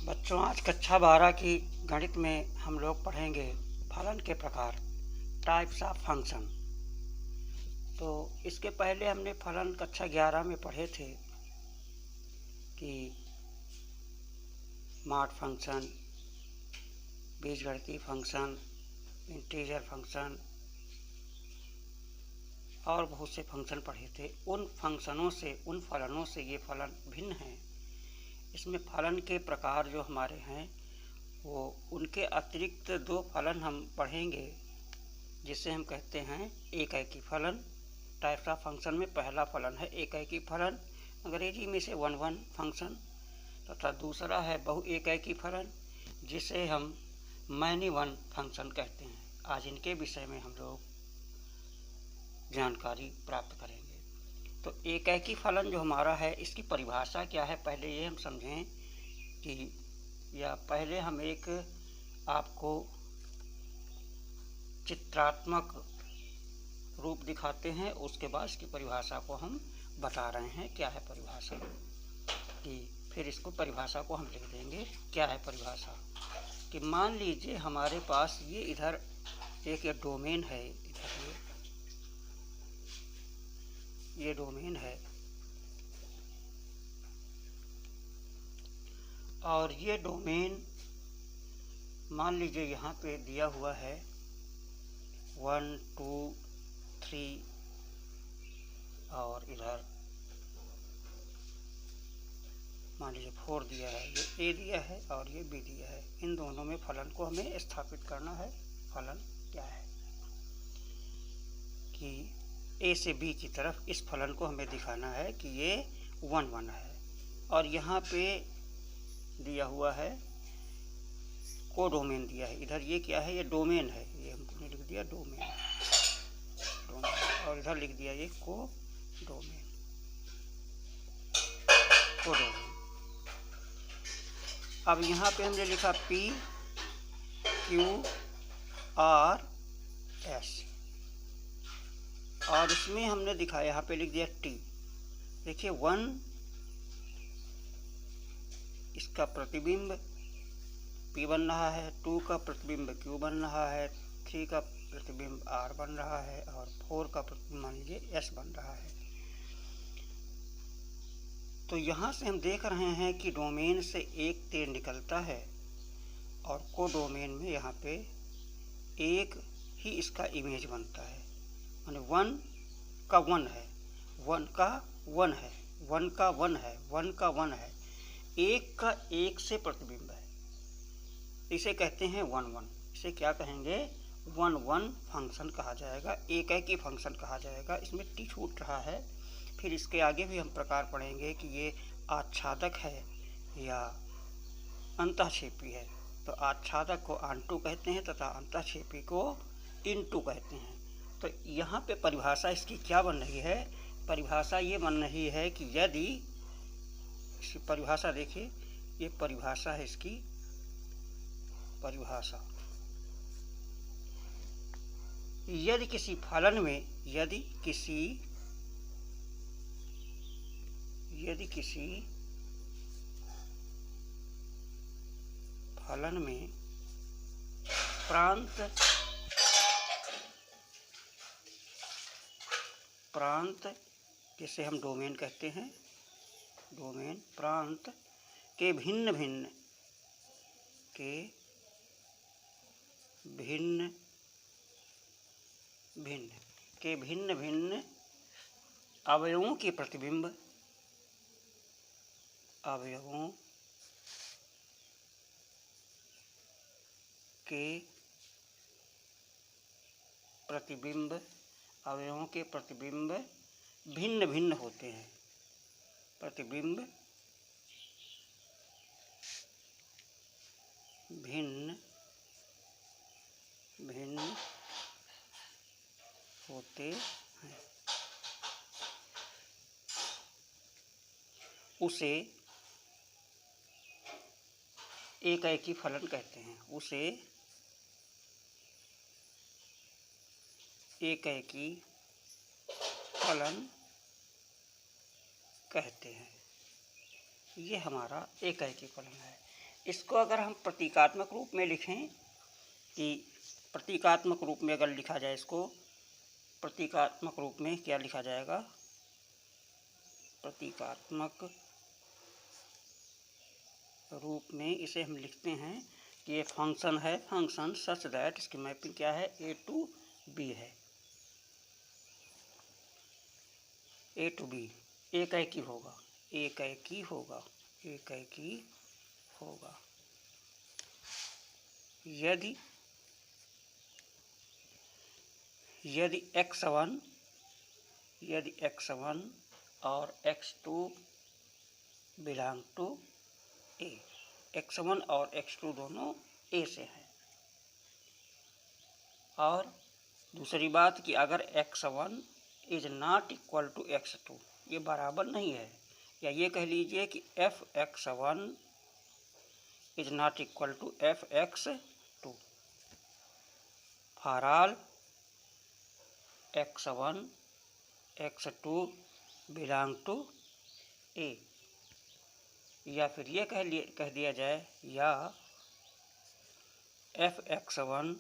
बच्चों, आज कक्षा 12 की गणित में हम लोग पढ़ेंगे फलन के प्रकार, टाइप्स ऑफ फंक्शन। तो इसके पहले हमने फलन कक्षा 11 में पढ़े थे कि मॉड फंक्शन, बीजगणितीय फंक्शन, इंटीजर फंक्शन और बहुत से फंक्शन पढ़े थे। उन फंक्शनों से, उन फलनों से ये फलन भिन्न हैं। इसमें फलन के प्रकार जो हमारे हैं वो उनके अतिरिक्त दो फलन हम पढ़ेंगे जिसे हम कहते हैं एकैकी फलन। टाइप्स ऑफ फंक्शन में पहला फलन है एकैकी फलन, अंग्रेजी में से वन वन फंक्शन, तथा दूसरा है बहु एकैकी फलन जिसे हम मैनी वन फंक्शन कहते हैं। आज इनके विषय में हम लोग जानकारी प्राप्त करेंगे। तो एकैकी फलन जो हमारा है इसकी परिभाषा क्या है, पहले ये हम समझें कि या पहले हम एक आपको चित्रात्मक रूप दिखाते हैं, उसके बाद इसकी परिभाषा को हम बता रहे हैं क्या है परिभाषा, कि फिर इसको परिभाषा को हम लिख देंगे। क्या है परिभाषा कि मान लीजिए हमारे पास ये इधर एक डोमेन है, इधर ये डोमेन है और ये डोमेन मान लीजिए यहाँ पे दिया हुआ है 1 2 3 और इधर मान लीजिए 4 दिया है, ये ए दिया है और ये बी दिया है। इन दोनों में फलन को हमें स्थापित करना है। फलन क्या है कि ए से बी की तरफ इस फलन को हमें दिखाना है कि ये 1 1 है और यहाँ पे दिया हुआ है को डोमेन दिया है। इधर ये क्या है, ये डोमेन है, ये हमने लिख दिया डोमेन, और इधर लिख दिया ये को डोमेन। अब यहाँ पे हमने लिखा P Q R S और इसमें हमने दिखाया, यहाँ पे लिख दिया T। देखिए 1 इसका प्रतिबिंब P बन रहा है, 2 का प्रतिबिंब Q बन रहा है, 3 का प्रतिबिंब R बन रहा है और 4 का प्रतिबिंब मान लीजिए S बन रहा है। तो यहाँ से हम देख रहे हैं कि डोमेन से एक तीर निकलता है और को डोमेन में यहाँ पे एक ही इसका इमेज बनता है, माने 1 का 1 है, 1 का 1 है, 1 का 1 है, 1 का 1 है, एक का एक से प्रतिबिंब है। इसे कहते हैं 1 1। इसे क्या कहेंगे, 1 1 फंक्शन कहा जाएगा, एकैकी फंक्शन कहा जाएगा। इसमें टी छूट रहा है, फिर इसके आगे भी हम प्रकार पढ़ेंगे कि ये आच्छादक है या अंतःक्षेपी है। तो आच्छादक को आंटू कहते हैं तथा अंतःक्षेपी को इनटू कहते हैं। तो यहाँ पे परिभाषा इसकी क्या बन रही है, परिभाषा ये बन रही है कि यदि इसकी परिभाषा देखिए, ये परिभाषा है इसकी परिभाषा, यदि किसी फलन में यदि किसी फलन में प्रांत जिसे हम डोमेन कहते हैं, डोमेन प्रांत के भिन्न भिन्न अवयवों के प्रतिबिंब, अवयवों के प्रतिबिंब भिन्न भिन्न होते हैं। प्रतिबिंब भिन्न होते हैं, उसे एकैकी फलन कहते हैं। उसे एकैकी फलन कहते हैं। ये हमारा एकैकी फलन है। इसको अगर हम प्रतीकात्मक रूप में लिखें कि प्रतीकात्मक रूप में अगर लिखा जाए, इसको प्रतीकात्मक रूप में क्या लिखा जाएगा, प्रतीकात्मक रूप में इसे हम लिखते हैं कि ये फंक्शन है, फंक्शन सच दैट, इसकी मैपिंग क्या है, ए टू बी है, ए टू बी, एक ही होगा, एक ही होगा, एक ही होगा। यदि x1 और x2 belong to A, x1 और x2 दोनों ए से हैं। और दूसरी बात कि अगर x1 is not equal to x2, ये बराबर नहीं है, या ये कह लीजिए कि fx1 is not equal to fx2 for all x1 x2 belong to A, या फिर ये कह दिया जाए, या fx1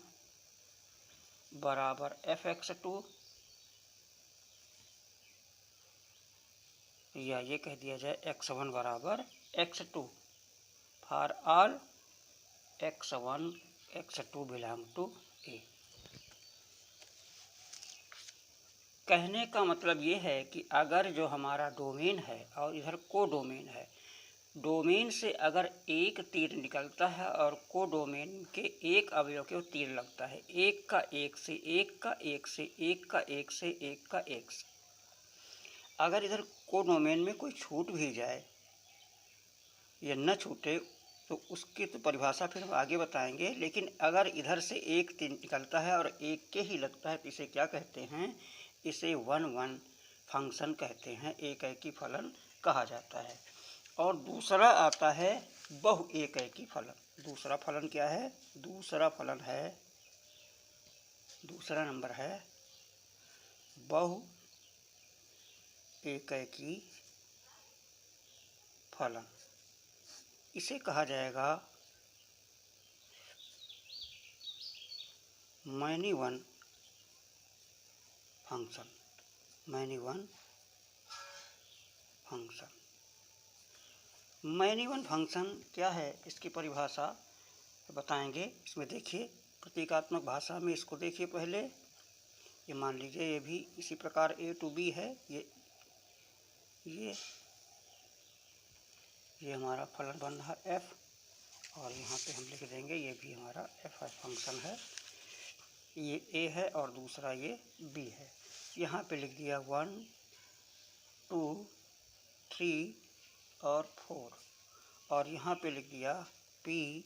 बराबर fx2, या ये कह दिया जाए x1 बराबर x2 for all x1 x2 belong to A. कहने का मतलब ये है कि अगर जो हमारा डोमेन है और इधर को डोमेन है, डोमेन से अगर एक तीर निकलता है और को डोमेन के एक अवयव के तीर लगता है, एक का एक से, एक का एक से, एक का एक से, एक का एक से, अगर इधर को डोमेन में कोई छूट भी जाए या न छूटे तो उसकी तो परिभाषा फिर हम आगे बताएंगे, लेकिन अगर इधर से एक तीर निकलता है और एक के ही लगता है तो इसे क्या कहते हैं, इसे वन वन फंक्शन कहते हैं, एक फलन कहा जाता है। और दूसरा आता है बहु एक फलन। दूसरा फलन क्या है, दूसरा फलन है, दूसरा नंबर है बहु एक फलन। इसे कहा जाएगा many one function, many one function. Many one function क्या है, इसकी परिभाषा बताएंगे। इसमें देखिए प्रतीकात्मक भाषा में इसको देखिए पहले, ये मान लीजिए ये भी इसी प्रकार ए टू बी है, ये हमारा फलन बन रहा है f, और यहाँ पे हम लिख देंगे ये भी हमारा f फंक्शन है, ये a है और दूसरा ये b है। यहाँ पे लिख दिया 1 2 3 और 4, और यहाँ पे लिख दिया p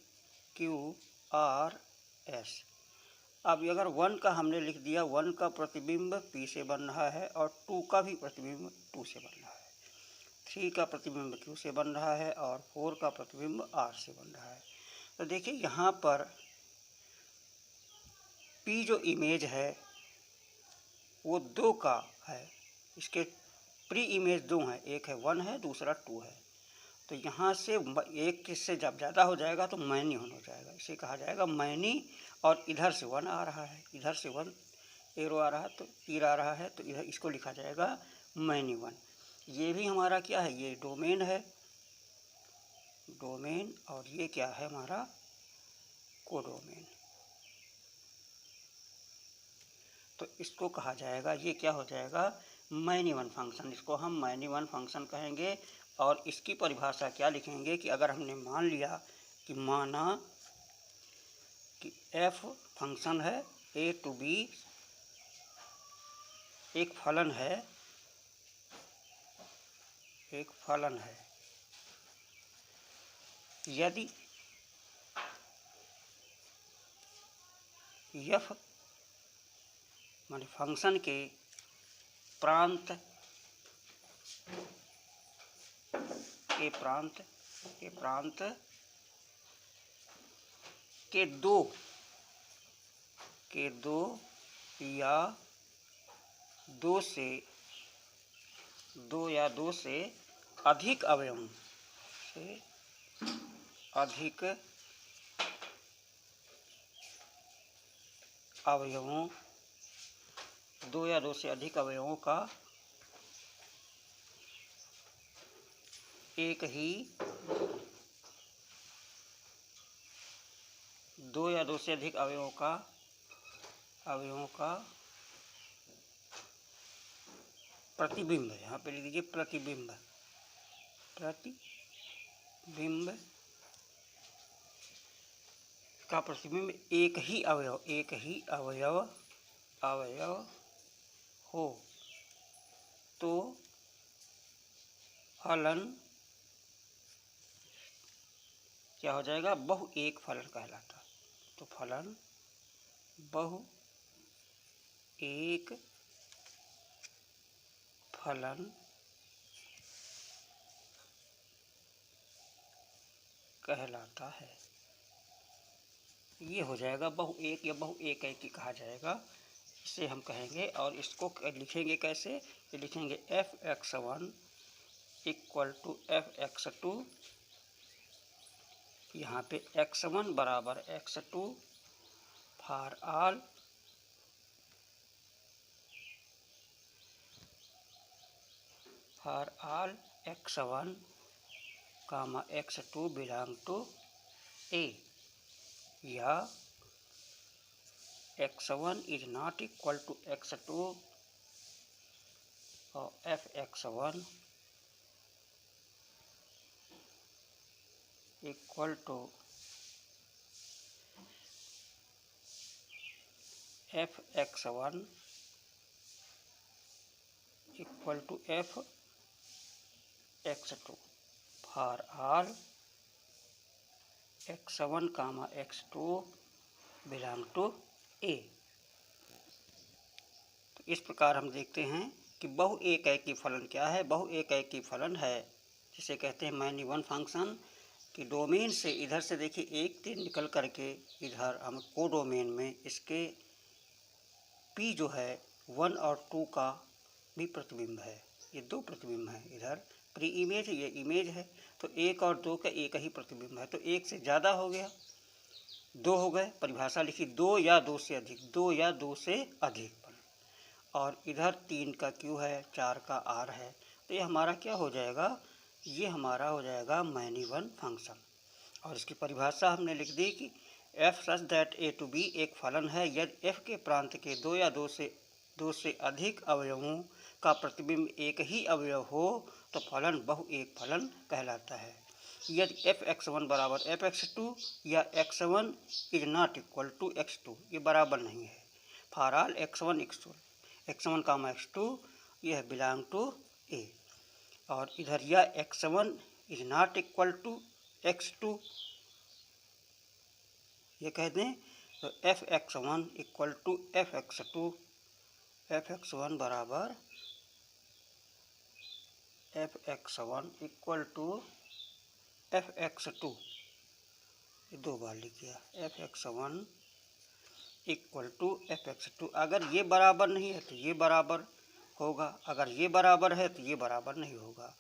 q r s। अब अगर 1 का हमने लिख दिया, 1 का प्रतिबिंब p से बन रहा है और 2 का भी प्रतिबिंब 2 से बन रहा है, 3 का प्रतिबिंब q से बन रहा है और 4 का प्रतिबिंब r से बन रहा है। तो देखिए यहाँ पर p जो इमेज है वो 2 का है, इसके प्री इमेज 2 हैं, एक है 1 है, दूसरा 2 है। तो यहाँ से एक किससे जब ज़्यादा हो जाएगा तो मैनी वन हो जाएगा, इसे कहा जाएगा मैनी। और इधर से 1 आ रहा है, इधर से 1 एरो आ रहा है, तो तीर आ रहा है, तो इधर इसको लिखा जाएगा मैनी वन। ये भी हमारा क्या है, ये डोमेन है, डोमेन, और ये क्या है हमारा कोडोमेन। तो इसको कहा जाएगा, ये क्या हो जाएगा, मैनी वन फंक्शन। इसको हम मैनी वन फंक्शन कहेंगे। और इसकी परिभाषा क्या लिखेंगे कि अगर हमने मान लिया कि माना कि f फंक्शन है, ए टू बी एक फलन है, एक फलन है, यदि f माने फंक्शन के प्रांत के दो या दो से अधिक अवयवों अधिक अवयवों, 2 या 2 से अधिक अवयवों का एक ही 2 या 2 से अधिक अवयवों का प्रतिबिंब है। यहाँ पे लिख दीजिए प्रतिबिंब का प्रतिबिंब एक ही अवयव हो तो फलन क्या हो जाएगा? बहु एक फलन कहलाता। तो फलन बहु एक फलन कहलाता है। ये हो जाएगा बहु एक या बहु एक कहा जाएगा, इसे हम कहेंगे। और इसको लिखेंगे कैसे? ये लिखेंगे f(x1) = f(x2), यहाँ पे x1 बराबर x2 for all x1, x2 belong to A, या x1 is not equal to x2 और f(x1) equal to f(x1) equal to f(x2) for all x1, x2 belong to A। तो इस प्रकार हम देखते हैं कि बहु एक फलन क्या है? बहु एक फलन है जिसे कहते हैं मैनी वन फंक्शन कि डोमेन से इधर से देखिए एक तीर निकल करके इधर हम कोडोमेन में इसके P जो है 1 और 2 का भी प्रतिबिंब है। ये 2 प्रतिबिंब हैं, इधर प्री इमेज है, ये इमेज है। तो 1 और 2 का एक ही प्रतिबिंब है, तो 1 से ज़्यादा हो गया, 2 हो गए। परिभाषा लिखी 2 या 2 से अधिक, 2 या 2 से अधिक। और इधर 3 का Q है, 4 का R है। तो ये हमारा क्या हो जाएगा? ये हमारा हो जाएगा मैनी वन फंक्शन। और इसकी परिभाषा हमने लिख दी कि f such that A to B एक फलन है यदि f के प्रांत के 2 या 2 से अधिक अवयवों का प्रतिबिंब एक ही अवयव हो तो फलन बहु एक फलन कहलाता है। यदि f(x1) बराबर f(x2) या x1 is not equal to x2, ये बराबर नहीं है। फॉर ऑल x1, x2 यह बिलोंग टू A। और इधर यह x1 is not equal to x2, ये कह दें तो f(x1) equal to f(x2), f(x1) बराबर f(x1) इक्वल टू f(x2), ये 2 बार लिख दिया, f(x1) इक्वल टू f(x2). अगर ये बराबर नहीं है तो ये बराबर होगा, अगर ये बराबर है तो ये बराबर नहीं होगा।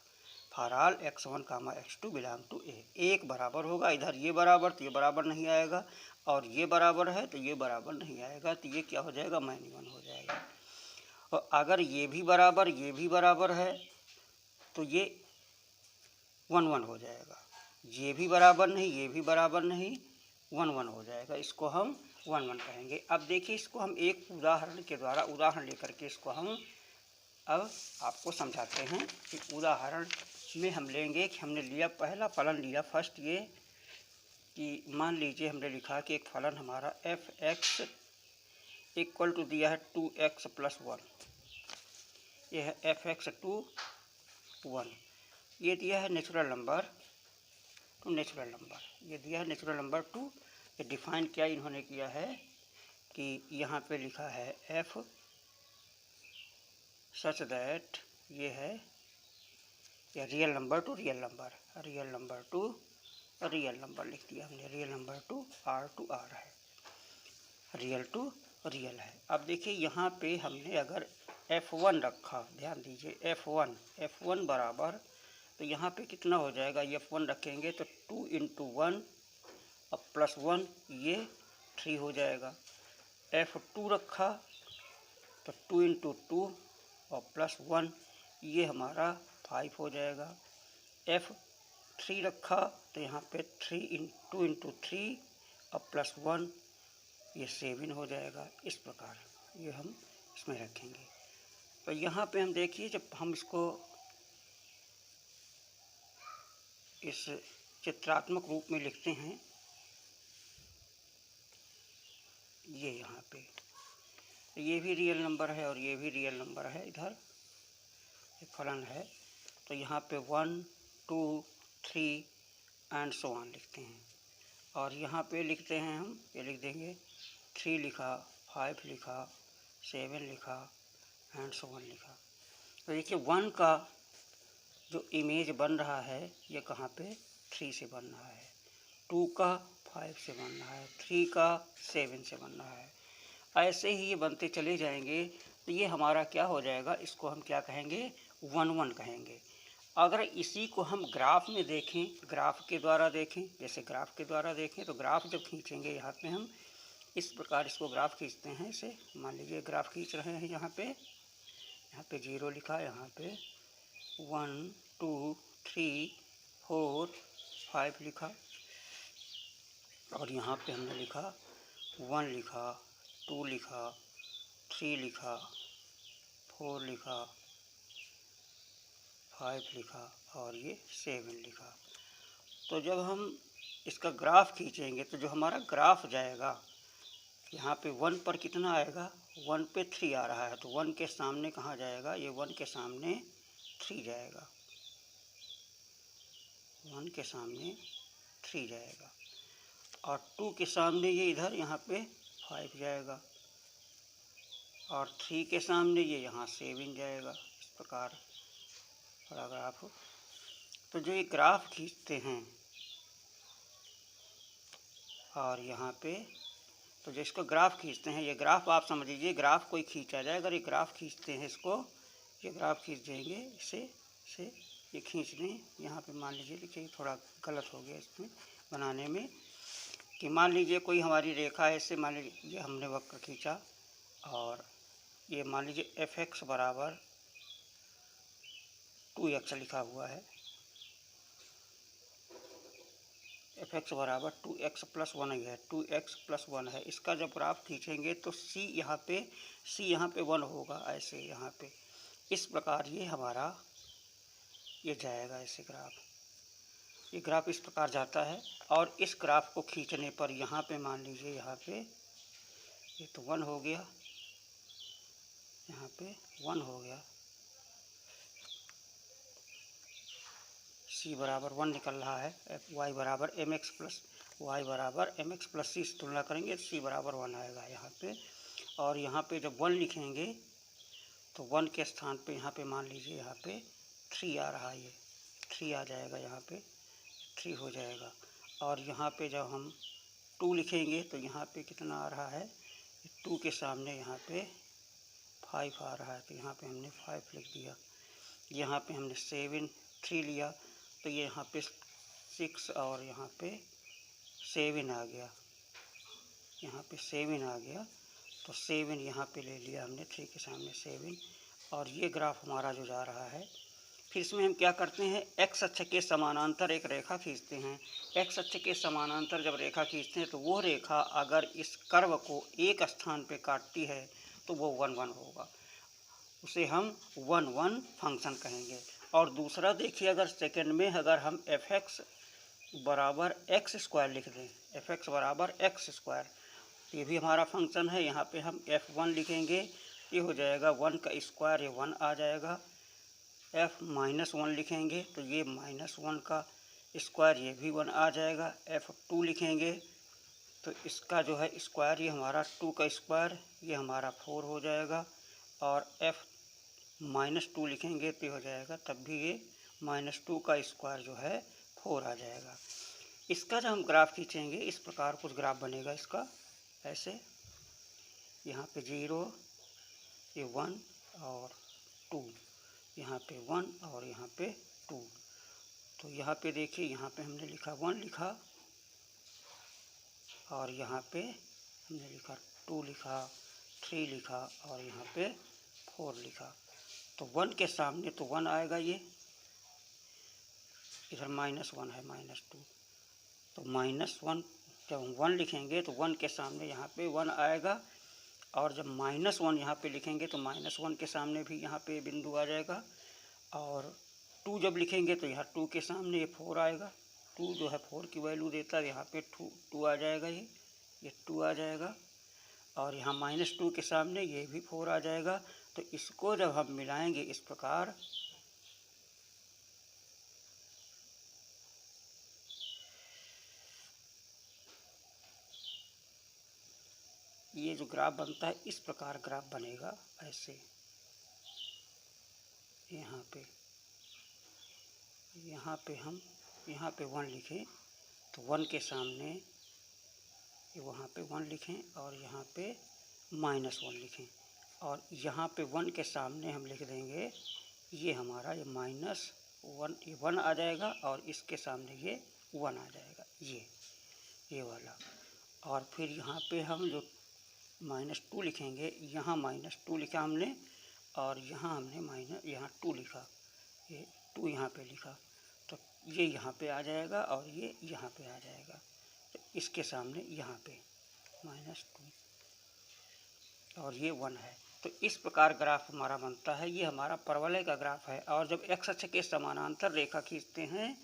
For all x1, x2 belong to A, एक बराबर होगा। इधर ये बराबर तो ये बराबर नहीं आएगा, और ये बराबर है तो ये बराबर नहीं आएगा। तो ये क्या हो जाएगा? मैनी वन हो जाएगा। और अगर ये भी बराबर है तो ये 1, 1 हो जाएगा। ये भी बराबर नहीं, ये भी बराबर नहीं, 1, 1 हो जाएगा। इसको हम 1, 1 कहेंगे। अब देखिए इसको हम एक उदाहरण के द्वारा लेकर के इसको हम अब आपको समझाते हैं कि उदाहरण में हम लेंगे कि हमने लिया पहला फलन लिया फर्स्ट ये कि मान लीजिए हमने लिखा कि एक फलन हमारा f(x) इक्वल टू दिया है 2x + 1, यह है f(x2) 1, ये दिया है natural number two natural number, ये दिया है नेचुरल नंबर 2। ये डिफाइन क्या इन्होंने किया है कि यहाँ पे लिखा है f सच दैट ये है या real number two real number, real number लिख दिया हमने, रियल नंबर टू R है, रियल टू रियल है। अब देखिए यहाँ पे हमने अगर f1 रखा, ध्यान दीजिए f1 बराबर तो यहाँ पे कितना हो जाएगा, F1 रखेंगे तो 2 इंटू 1 और प्लस 1 ये 3 हो जाएगा। F2 रखा तो 2 इंटू 2 और प्लस 1 ये हमारा 5 हो जाएगा। F3 रखा तो यहाँ पे 2 इंटू 3 और प्लस 1 ये 7 हो जाएगा। इस प्रकार ये हम इसमें रखेंगे। तो यहाँ पे हम देखिए, जब हम इसको इस चित्रात्मक रूप में लिखते हैं, ये यहाँ पे ये भी रियल नंबर है और ये भी रियल नंबर है, इधर ये फलन है। तो यहाँ पे 1 2 3 एंड सो ऑन लिखते हैं। और यहाँ पे लिखते हैं हम, ये लिख देंगे 3 लिखा, 5 लिखा, 7 लिखा एंड सो ऑन लिखा। तो देखिए 1 का जो इमेज बन रहा है ये कहाँ पे 3 से बन रहा है, 2 का 5 से बन रहा है, 3 का 7 से बन रहा है। ऐसे ही ये बनते चले जाएंगे। तो ये हमारा क्या हो जाएगा, इसको हम क्या कहेंगे, 1 1 कहेंगे। अगर इसी को हम ग्राफ में देखें, ग्राफ के द्वारा देखें, जैसे ग्राफ के द्वारा देखें तो ग्राफ जब खींचेंगे यहाँ पे हम इस प्रकार इसको ग्राफ खींचते हैं। इसे मान लीजिए ग्राफ खींच रहे हैं, यहाँ पे 0 लिखा, यहाँ पे 1 2 3 4 5 लिखा, और यहाँ पे हमने लिखा 1 लिखा, 2 लिखा, 3 लिखा, 4 लिखा, 5 लिखा और ये 7 लिखा। तो जब हम इसका ग्राफ खींचेंगे तो जो हमारा ग्राफ जाएगा, यहाँ पे 1 पर कितना आएगा, 1 पे 3 आ रहा है, तो 1 के सामने कहाँ जाएगा, ये 1 के सामने 3 जाएगा, 1 के सामने 3 जाएगा। और 2 के सामने ये इधर यहाँ पे 5 जाएगा, और 3 के सामने ये यहाँ 7 जाएगा। इस प्रकार बड़ा ग्राफ। तो जो ये ग्राफ खींचते हैं और यहाँ पे, तो जो इसको ग्राफ खींचते हैं, ये ग्राफ आप समझ लीजिए, ग्राफ कोई खींचा जाए, अगर ये ग्राफ खींचते हैं इसको, ये ग्राफ खींच देंगे, इसे ये खींच दें। यहाँ पे मान लीजिए, देखिए थोड़ा गलत हो गया इसमें बनाने में, कि मान लीजिए कोई हमारी रेखा है, इससे मान लीजिए ये हमने वक्र खींचा, और ये मान लीजिए fx बराबर 2x लिखा हुआ है, fx बराबर 2x प्लस 1 है, 2x प्लस 1 है। इसका जब ग्राफ खींचेंगे तो c यहाँ पे 1 होगा, ऐसे यहाँ पे इस प्रकार ये हमारा ये जाएगा, ऐसे ग्राफ, ये ग्राफ इस प्रकार जाता है। और इस ग्राफ को खींचने पर यहाँ पे मान लीजिए, यहाँ पे ये तो 1 हो गया, यहाँ पे 1 हो गया, c बराबर 1 निकल रहा है, y बराबर mx प्लस c से तुलना करेंगे तो c बराबर 1 आएगा यहाँ पे। और यहाँ पे जब 1 लिखेंगे तो 1 के स्थान पे यहाँ पे मान लीजिए यहाँ पे 3 आ रहा है, ये 3 आ जाएगा, यहाँ पे 3 हो जाएगा। और यहाँ पे जब हम 2 लिखेंगे तो यहाँ पे कितना आ रहा है, 2 के सामने यहाँ पे 5 आ रहा है, तो यहाँ पे हमने 5 लिख दिया। यहाँ पे हमने 3 लिया, तो ये यहाँ पे 6 और यहाँ पे 7 आ गया, यहाँ पे 7 आ गया, तो 7 यहाँ पे ले लिया हमने, 3 के सामने 7। और ये ग्राफ हमारा जो जा रहा है, फिर इसमें हम क्या करते हैं, x अक्ष के समानांतर एक रेखा खींचते हैं। x अक्ष के समानांतर जब रेखा खींचते हैं तो वो रेखा अगर इस कर्व को एक स्थान पे काटती है तो वो 1 1 होगा, उसे हम 1 1 फंक्शन कहेंगे। और दूसरा देखिए, अगर सेकंड में अगर हम fx बराबर x स्क्वायर लिख दें, fx बराबर x स्क्वायर, ये भी हमारा फंक्शन है। यहाँ पे हम f1 लिखेंगे, ये हो जाएगा 1 का स्क्वायर, ये 1 आ जाएगा। f-1 लिखेंगे तो ये -1 का स्क्वायर, ये भी 1 आ जाएगा। f2 लिखेंगे तो इसका जो है स्क्वायर, ये हमारा 2 का स्क्वायर, ये हमारा 4 हो जाएगा। और f-2 लिखेंगे तो हो जाएगा, तब भी ये -2 का स्क्वायर जो है 4 आ जाएगा। इसका जब हम ग्राफ खींचेंगे, इस प्रकार कुछ ग्राफ बनेगा इसका, ऐसे यहाँ पे 0, ये 1 और 2, यहाँ पे 1 और यहाँ पे 2, तो यहाँ पे देखिए, यहाँ पे हमने लिखा 1 लिखा, और यहाँ पे हमने लिखा 2 लिखा, 3 लिखा, और यहाँ पे 4 लिखा। तो 1 के सामने तो 1 आएगा, ये इधर -1 है, -2, तो -1 जब हम 1 लिखेंगे तो 1 के सामने यहाँ पे 1 आएगा, और जब -1 यहाँ पे लिखेंगे तो -1 के सामने भी यहाँ पे बिंदु आ जाएगा, और 2 जब लिखेंगे तो यहाँ 2 के सामने ये 4 आएगा। 2 जो है 4 की वैल्यू देता है, यहाँ पे 2 आ जाएगा, ये 2 आ जाएगा, और यहाँ -2 के सामने ये भी 4 आ जाएगा। तो इसको जब हम मिलाएंगे इस प्रकार, ये जो ग्राफ बनता है इस प्रकार ग्राफ बनेगा, ऐसे यहाँ पे हम यहाँ पे 1 लिखें तो 1 के सामने वहाँ पे 1 लिखें, और यहाँ पे -1 लिखें, और यहाँ पे 1 के सामने हम लिख देंगे ये हमारा ये -1, ये 1 आ जाएगा, और इसके सामने ये 1 आ जाएगा, ये वाला। और फिर यहाँ पे हम जो -2 लिखेंगे, यहाँ -2 लिखा हमने, और यहाँ हमने यहाँ 2 लिखा, ये 2 यहाँ पे लिखा, तो ये यहाँ पे आ जाएगा, और ये यहाँ पे आ जाएगा। तो इसके सामने यहाँ पे -2, और ये 1 है। तो इस प्रकार ग्राफ हमारा बनता है। ये हमारा परवलय का ग्राफ है। और जब x अक्ष के समानांतर रेखा खींचते हैं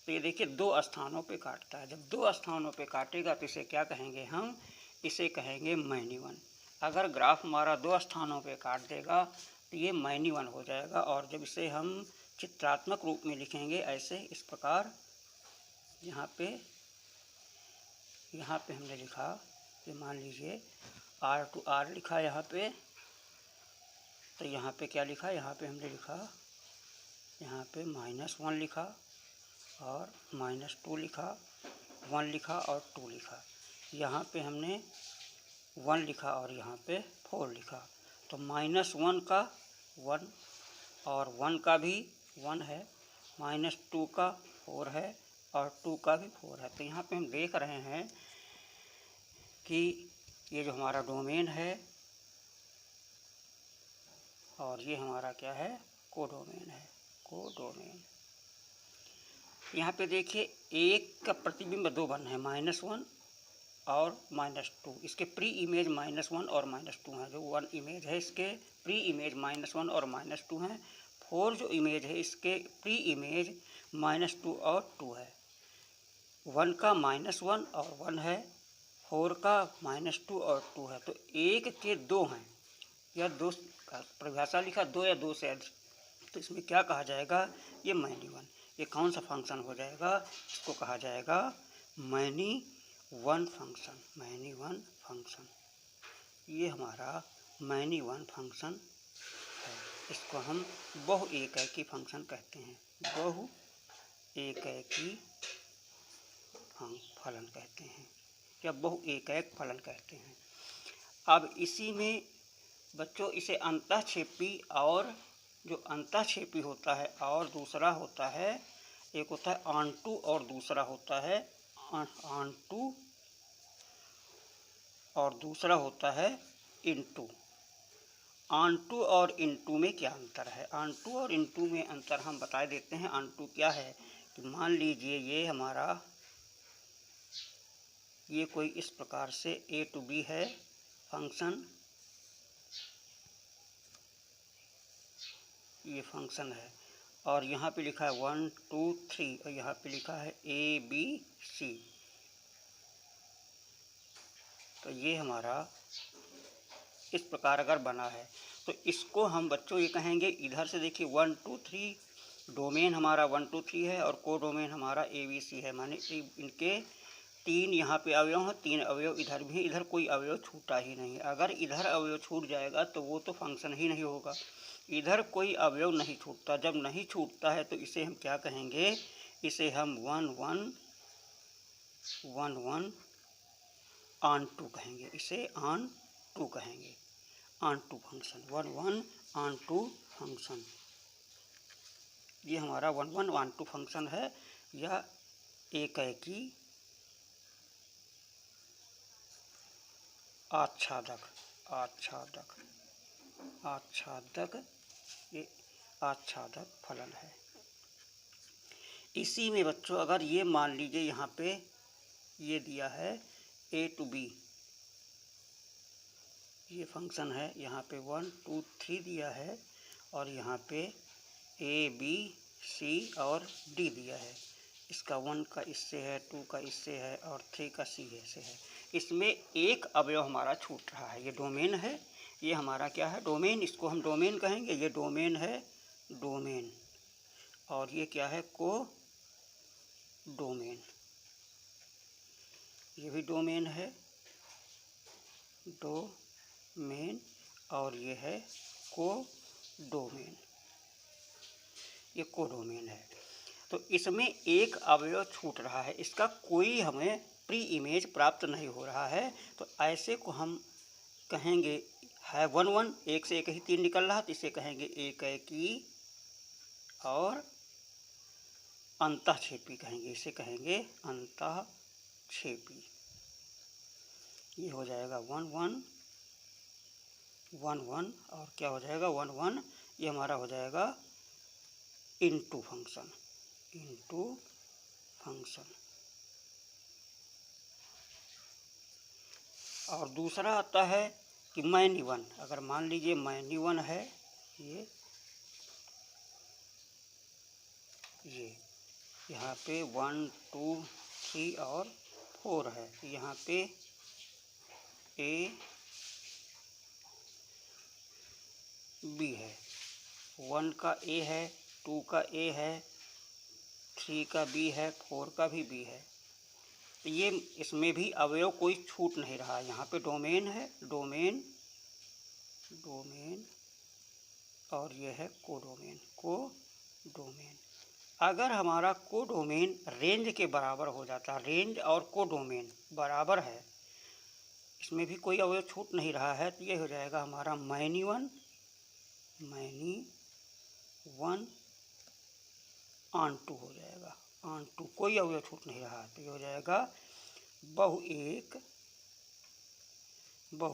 तो ये देखिए 2 स्थानों पे काटता है। जब 2 स्थानों पे काटेगा तो इसे क्या कहेंगे हम? इसे कहेंगे मैनीवन। अगर ग्राफ हमारा 2 स्थानों पे काट देगा तो ये मैनीवन हो जाएगा। और जब इसे हम चित्रात्मक रूप में लिखेंगे ऐसे इस प्रकार, यहाँ पे हमने लिखा, ये मान लीजिए R to R लिखा यहाँ पे, तो यहाँ पे क्या लिखा? यहाँ पे हमने लिखा, यहाँ पे -1 लिखा और -2 लिखा, 1 लिखा और 2 लिखा। यहाँ पे हमने 1 लिखा और यहाँ पे 4 लिखा। तो -1 का 1 और 1 का भी 1 है, -2 का 4 है और 2 का भी 4 है। तो यहाँ पे हम देख रहे हैं कि ये जो हमारा डोमेन है और ये हमारा क्या है? कोडोमेन है, कोडोमेन। यहाँ पे देखिए एक का प्रतिबिंब 2 बन है, -1 और -2। इसके प्री इमेज -1 और -2 हैं। जो 1 इमेज है इसके प्री इमेज -1 और -2 हैं। 4 जो इमेज है इसके प्री इमेज -2 और 2 है। 1 का -1 और 1 है, 4 का -2 और 2 है। तो 1 के 2 हैं या 2 का परिभाषा लिखा 2 या 2 से अधिक, तो इसमें क्या कहा जाएगा? ये मैनीवन। ये कौन सा फंक्शन हो जाएगा? इसको कहा जाएगा मैनीवन फंक्शन। मैनीवन फंक्शन, ये हमारा मैनीवन फंक्शन है। इसको हम बहु एकैकी फंक्शन कहते हैं, बहु एकैकी फलन कहते हैं या बहु एकैक फलन कहते हैं। अब इसी में बच्चों इसे अंतःक्षेपी, और जो अंतःक्षेपी होता है और दूसरा होता है, एक होता है ऑनटू और दूसरा होता है ऑनटू और दूसरा होता है इनटू। ऑनटू और इनटू में क्या अंतर है? ऑनटू और इनटू में अंतर हम बता देते हैं। ऑनटू क्या है कि मान लीजिए ये हमारा, ये कोई इस प्रकार से A to B है फंक्शन, ये फंक्शन है, और यहाँ पे लिखा है 1 2 3 और यहाँ पे लिखा है ABC। तो ये हमारा इस प्रकार अगर बना है तो इसको हम बच्चों ये कहेंगे, इधर से देखिए 1 2 3 डोमेन हमारा 1 2 3 है और को डोमेन हमारा ABC है। माने इनके 3 यहाँ पे अवयव हैं, 3 अवयव इधर भी, इधर कोई अवयव छूटा ही नहीं। अगर इधर अवयव छूट जाएगा तो वो तो फंक्शन ही नहीं होगा। इधर कोई अवयव नहीं छूटता। जब नहीं छूटता है तो इसे हम क्या कहेंगे? इसे हम 1 1 1 1 ऑन टू कहेंगे। इसे ऑन टू कहेंगे, onto function, 1 1 onto function. ये हमारा 1 1 ऑन टू फंक्शन है। या एकाएकी आच्छादक आच्छादक आच्छादक ये आच्छादक फलन है। इसी में बच्चों अगर ये मान लीजिए यहाँ पे ये दिया है a to b, ये फंक्शन है, यहाँ पे 1 2 3 दिया है और यहाँ पे a b c और d दिया है। इसका 1 का इससे है, 2 का इससे है और 3 का c से है। इसमें एक अवयव हमारा छूट रहा है, ये डोमेन है, ये हमारा क्या है डोमेन, इसको हम डोमेन कहेंगे, ये डोमेन है डोमेन, और ये क्या है को डोमेन, ये भी डोमेन है डोमेन और ये है को डोमेन, ये को डोमेन है। तो इसमें एक अवयव छूट रहा है, इसका कोई हमें प्री इमेज प्राप्त नहीं हो रहा है, तो ऐसे को हम कहेंगे है 1 1, एक से एक ही 3 निकल रहा, तो इसे कहेंगे एकाएकी और अंतःक्षेपी कहेंगे, इसे कहेंगे अंतःक्षेपी। ये हो जाएगा 1 1 1 1 और क्या हो जाएगा 1 1, ये हमारा हो जाएगा इनटू फंक्शन, इनटू फंक्शन। और दूसरा आता है कि मैनी वन, अगर मान लीजिए मैनी वन है, ये यहाँ पे 1 2 3 और 4 है, यहाँ पे a b है, 1 का a है, 2 का a है, 3 का b है, 4 का भी b है। तो ये इसमें भी अवयव कोई छूट नहीं रहा, यहाँ पे डोमेन है डोमेन डोमेन और ये है कोडोमेन कोडोमेन। अगर हमारा कोडोमेन रेंज के बराबर हो जाता, रेंज और कोडोमेन बराबर है, इसमें भी कोई अवयव छूट नहीं रहा है, तो ये हो जाएगा हमारा मैनी वन ऑन टू हो जाएगा, ऑन टू कोई अवयव छूट नहीं रहा, तो ये हो जाएगा बहु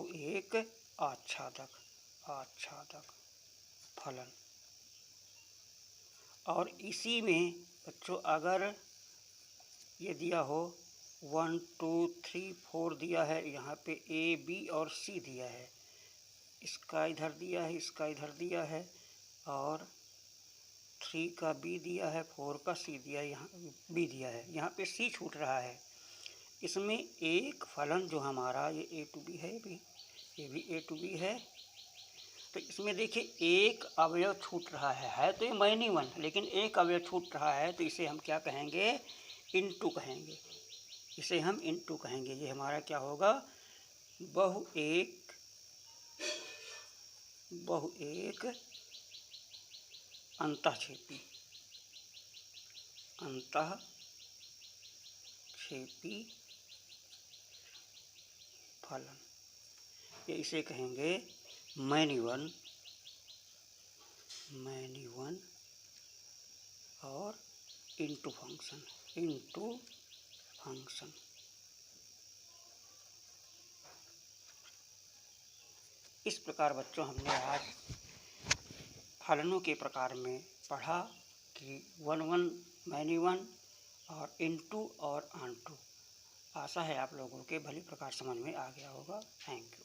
एक आच्छादक फलन। और इसी में बच्चों अगर ये दिया हो 1 2 3 4 दिया है, यहाँ पे a b और c दिया है, इसका इधर दिया है, इसका इधर दिया है, और 3 का b दिया है, 4 का c दिया है, यहाँ b दिया है, यहाँ पे c छूट रहा है। इसमें एक फलन जो हमारा ये a to b है, ये भी a to b है, तो इसमें देखिए एक अवयव छूट रहा है तो ये मैनी वन, लेकिन एक अवयव छूट रहा है, तो इसे हम क्या कहेंगे इनटू कहेंगे, इसे हम इनटू कहेंगे। ये हमारा क्या होगा बहु एक अंतःक्षेपी फलन। ये इसे कहेंगे मैनी वन और इनटू फंक्शन। इस प्रकार बच्चों हमने आज फलनों के प्रकार में पढ़ा कि 1 1 मैनी वन और इनटू और ऑन टू। आशा है आप लोगों के भली प्रकार समझ में आ गया होगा। Thank you.